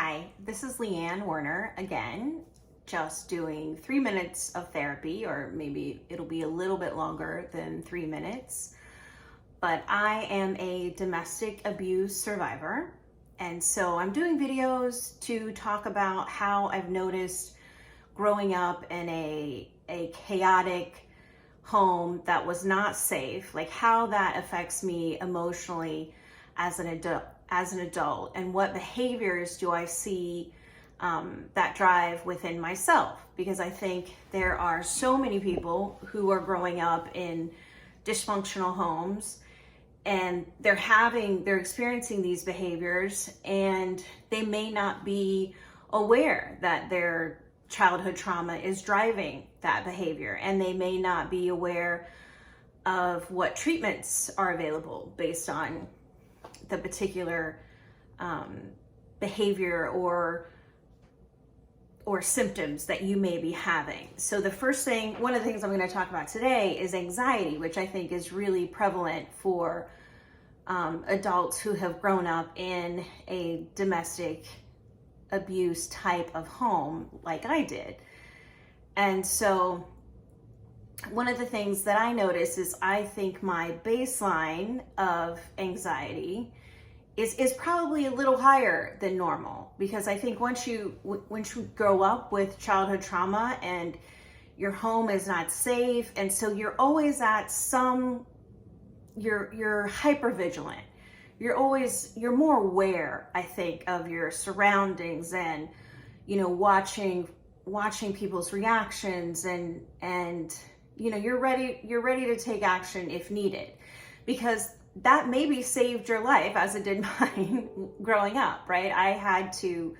Hi, this is Leanne Werner again, just doing 3 minutes of therapy, or maybe it'll be a little bit longer than 3 minutes. But I am a domestic abuse survivor, and so I'm doing videos to talk about how I've noticed growing up in a chaotic home that was not safe, like how that affects me emotionally as an adult, and what behaviors do I see that drive within myself, because I think there are so many people who are growing up in dysfunctional homes and they're experiencing these behaviors, and they may not be aware that their childhood trauma is driving that behavior, and they may not be aware of what treatments are available based on the particular behavior or symptoms that you may be having. So one of the things I'm going to talk about today is anxiety, which I think is really prevalent for adults who have grown up in a domestic abuse type of home like I did. And so one of the things that I notice is I think my baseline of anxiety is probably a little higher than normal, because I think once you grow up with childhood trauma and your home is not safe, and so you're always at you're hyper vigilant. You're more aware, I think, of your surroundings, and watching people's reactions, and you're ready to take action if needed, because that maybe saved your life as it did mine growing up, right? I had to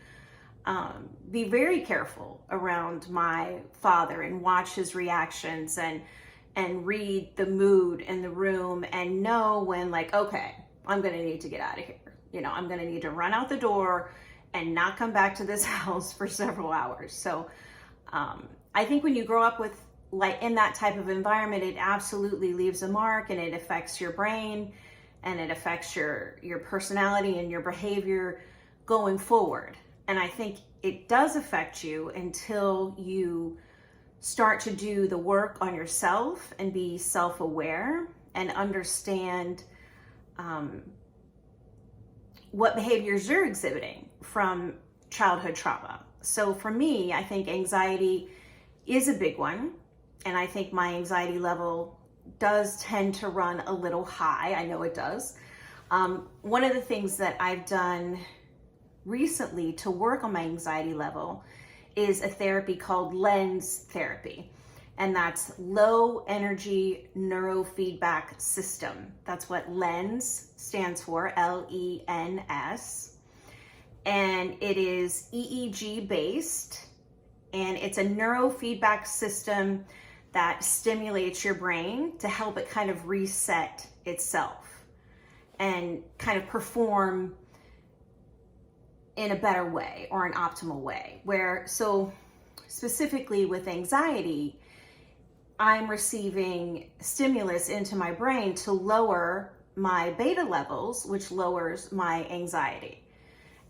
be very careful around my father and watch his reactions and read the mood in the room and know when, like, okay, I'm gonna need to get out of here. I'm gonna need to run out the door and not come back to this house for several hours. So I think when you grow up with in that type of environment, it absolutely leaves a mark, and it affects your brain, and it affects your personality and your behavior going forward. And I think it does affect you until you start to do the work on yourself and be self-aware and understand what behaviors you're exhibiting from childhood trauma. So for me, I think anxiety is a big one. And I think my anxiety level does tend to run a little high. I know it does. One of the things that I've done recently to work on my anxiety level is a therapy called lens therapy. And that's low energy neurofeedback system. That's what lens stands for, LENS. And it is EEG based. And it's a neurofeedback system that stimulates your brain to help it kind of reset itself and kind of perform in a better way or an optimal way. So specifically with anxiety, I'm receiving stimulus into my brain to lower my beta levels, which lowers my anxiety.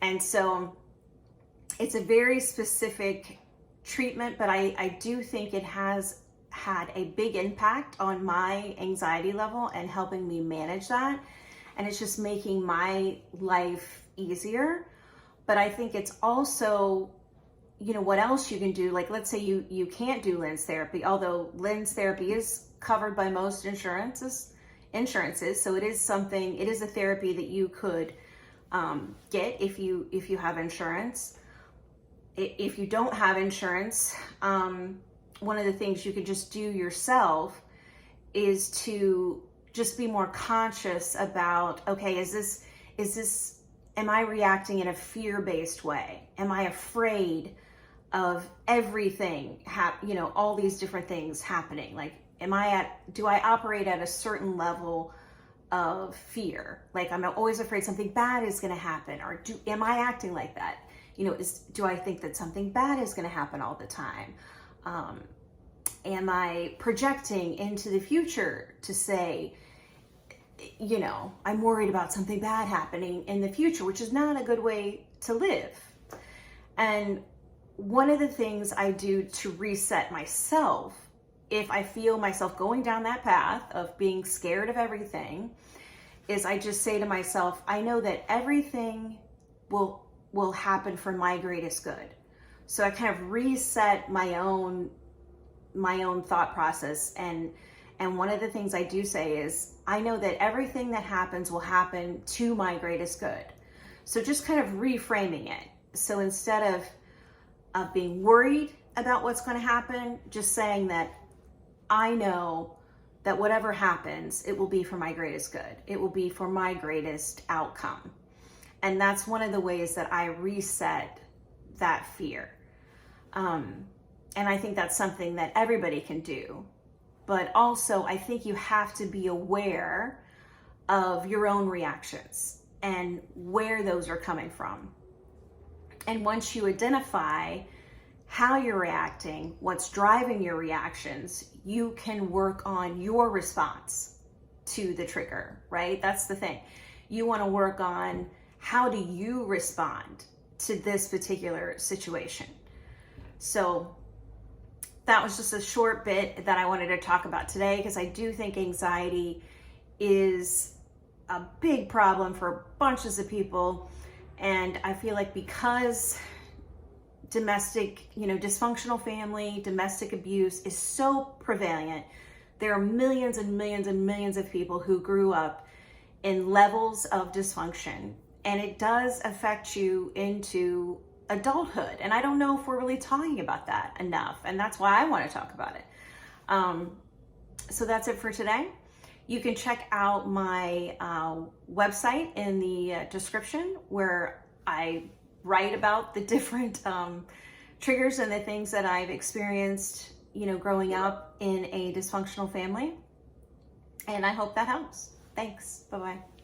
And so it's a very specific treatment, but I do think it has had a big impact on my anxiety level and helping me manage that. And it's just making my life easier. But I think it's also, what else you can do. Like, let's say you can't do lens therapy, although lens therapy is covered by most insurances. So it is a therapy that you could get if you have insurance. If you don't have insurance, one of the things you could just do yourself is to just be more conscious about, okay, am I reacting in a fear-based way? Am I afraid of everything, all these different things happening? Like, do I operate at a certain level of fear? Like, I'm always afraid something bad is gonna happen, or am I acting like that? Do I think that something bad is going to happen all the time? Am I projecting into the future to say, I'm worried about something bad happening in the future, which is not a good way to live. And one of the things I do to reset myself, if I feel myself going down that path of being scared of everything, is I just say to myself, I know that everything will happen for my greatest good. So I kind of reset my own thought process, and one of the things I do say is, I know that everything that happens will happen to my greatest good. So just kind of reframing it. So instead of being worried about what's going to happen, just saying that I know that whatever happens, it will be for my greatest good. It will be for my greatest outcome. And that's one of the ways that I reset that fear. And I think that's something that everybody can do. But also, I think you have to be aware of your own reactions and where those are coming from. And once you identify how you're reacting, what's driving your reactions, you can work on your response to the trigger, right? That's the thing. You want to work on, how do you respond to this particular situation? So that was just a short bit that I wanted to talk about today, because I do think anxiety is a big problem for bunches of people. And I feel like because dysfunctional family, domestic abuse is so prevalent, there are millions and millions and millions of people who grew up in levels of dysfunction, and it does affect you into adulthood. And I don't know if we're really talking about that enough, and that's why I want to talk about it. So that's it for today. You can check out my website in the description, where I write about the different triggers and the things that I've experienced, growing up in a dysfunctional family. And I hope that helps. Thanks. Bye-bye.